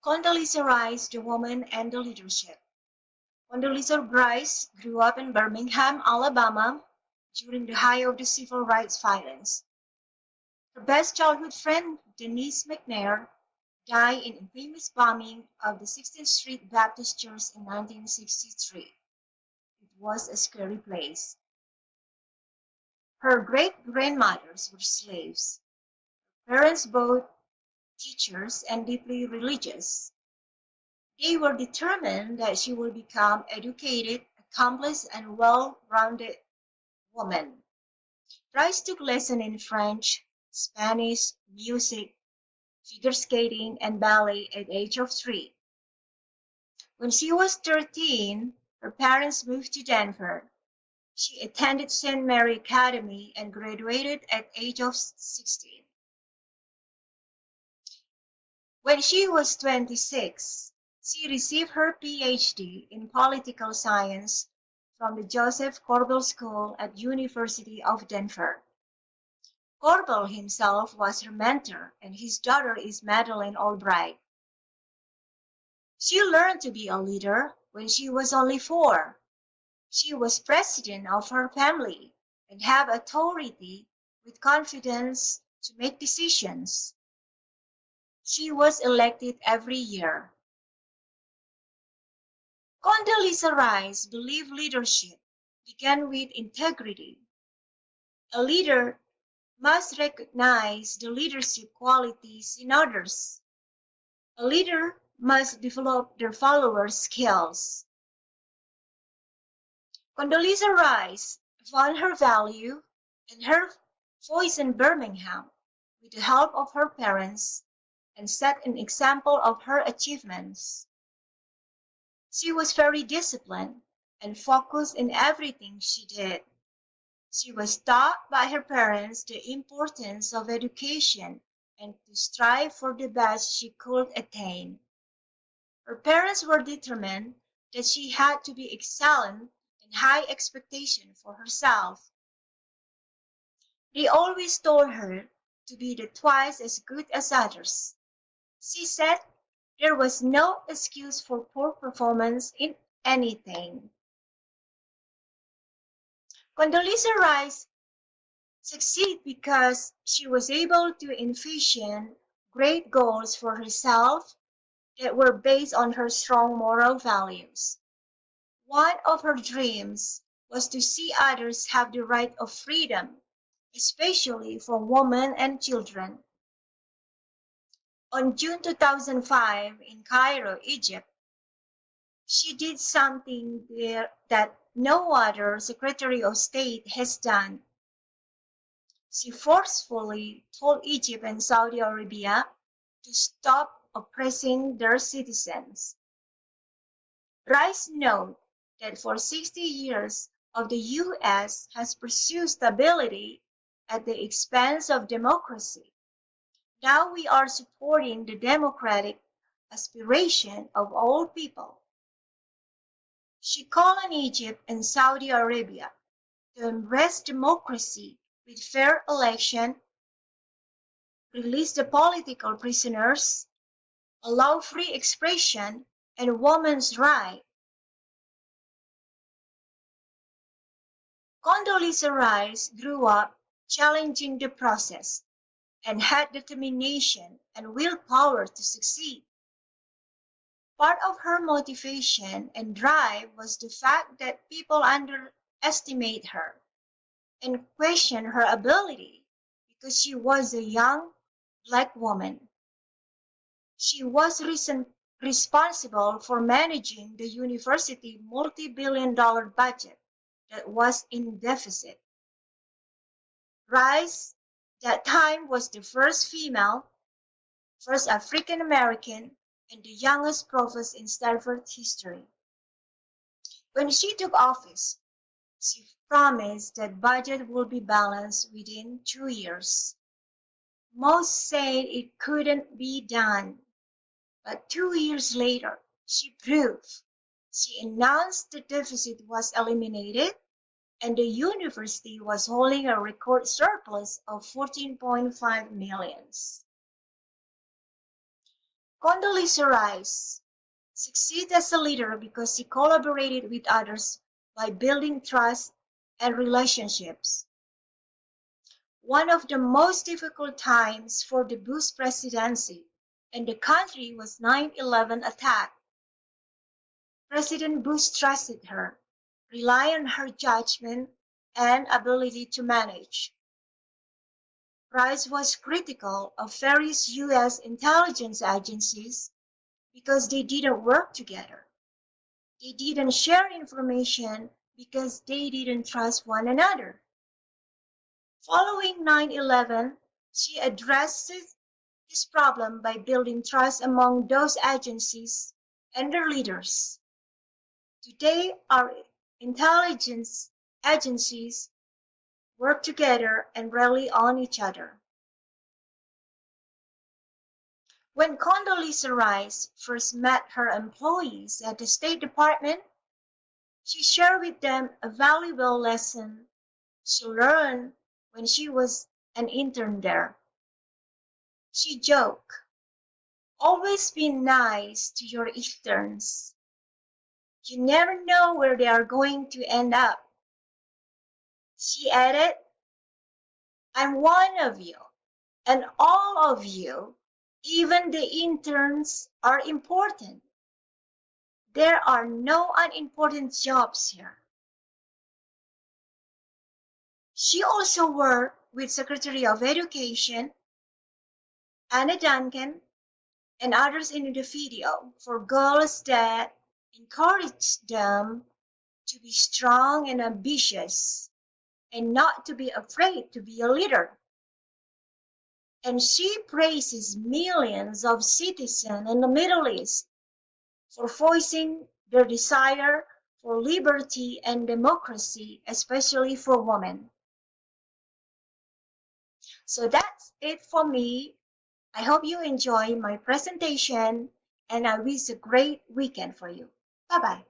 Condoleezza Rice, the woman and the leadership. Condoleezza Rice grew up in Birmingham, Alabama during the height of the civil rights violence. Her best childhood friend, Denise McNair, died in a famous bombing of the 16th Street Baptist Church in 1963. It was a scary place. Her great-grandmothers were slaves. Parents both teachers and deeply religious. They were determined that she would become educated, accomplished, and well-rounded woman. Rice took lessons in French, Spanish, music, figure skating, and ballet at the age of 3. When she was 13, her parents moved to Denver. She attended St. Mary Academy and graduated at the age of 16. When she was 26, she received her Ph.D. in political science from the Joseph Corbell School at University of Denver. Corbell himself was her mentor, and his daughter is Madeleine Albright. She learned to be a leader when she was only 4. She was president of her family and had authority with confidence to make decisions. She was elected every year. Condoleezza Rice believed leadership began with integrity. A leader must recognize the leadership qualities in others. A leader must develop their followers' skills. Condoleezza Rice found her value and her voice in Birmingham with the help of her parents and set an example of her achievements. She was very disciplined and focused in everything she did. She was taught by her parents the importance of education and to strive for the best she could attain. Her parents were determined that she had to be excellent and high expectation for herself. They always told her to be twice as good as others. She said there was no excuse for poor performance in anything. Condoleezza Rice succeeded because she was able to envision great goals for herself that were based on her strong moral values. One of her dreams was to see others have the right of freedom, especially for women and children. On June 2005 in Cairo, Egypt, she did something that no other Secretary of State has done. She forcefully told Egypt and Saudi Arabia to stop oppressing their citizens. Rice noted that for 60 years the U.S. has pursued stability at the expense of democracy. Now we are supporting the democratic aspiration of all people. She called on Egypt and Saudi Arabia to embrace democracy with fair election, release the political prisoners, allow free expression and women's rights. Condoleezza Rice grew up challenging the process and had determination and willpower to succeed. Part of her motivation and drive was the fact that people underestimate her and question her ability because she was a young black woman. She was responsible for managing the university multi-billion-dollar budget that was in deficit. Rice, that time, was the first female, first African American, and the youngest provost in Stanford's history. When she took office, she promised that budget would be balanced within 2 years. Most said it couldn't be done, but 2 years later, she proved. She announced the deficit was eliminated and the university was holding a record surplus of $14.5 million. Condoleezza Rice succeeded as a leader because she collaborated with others by building trust and relationships. One of the most difficult times for the Bush presidency in the country was 9/11 attack. President Bush trusted her, relied on her judgment and ability to manage. Rice was critical of various U.S. intelligence agencies because they didn't work together. They didn't share information because they didn't trust one another. Following 9/11, she addressed this problem by building trust among those agencies and their leaders. Today, our intelligence agencies work together and rely on each other. When Condoleezza Rice first met her employees at the State Department, she shared with them a valuable lesson she learned when she was an intern there. She joked, "Always be nice to your interns. You never know where they are going to end up." She added, "I'm one of you, and all of you, even the interns, are important. There are no unimportant jobs here." She also worked with Secretary of Education Anna Duncan and others in the video for girls that encouraged them to be strong and ambitious and not to be afraid to be a leader. And she praises millions of citizens in the Middle East for voicing their desire for liberty and democracy, especially for women. So that's it for me. I hope you enjoy my presentation and I wish a great weekend for you. Bye bye.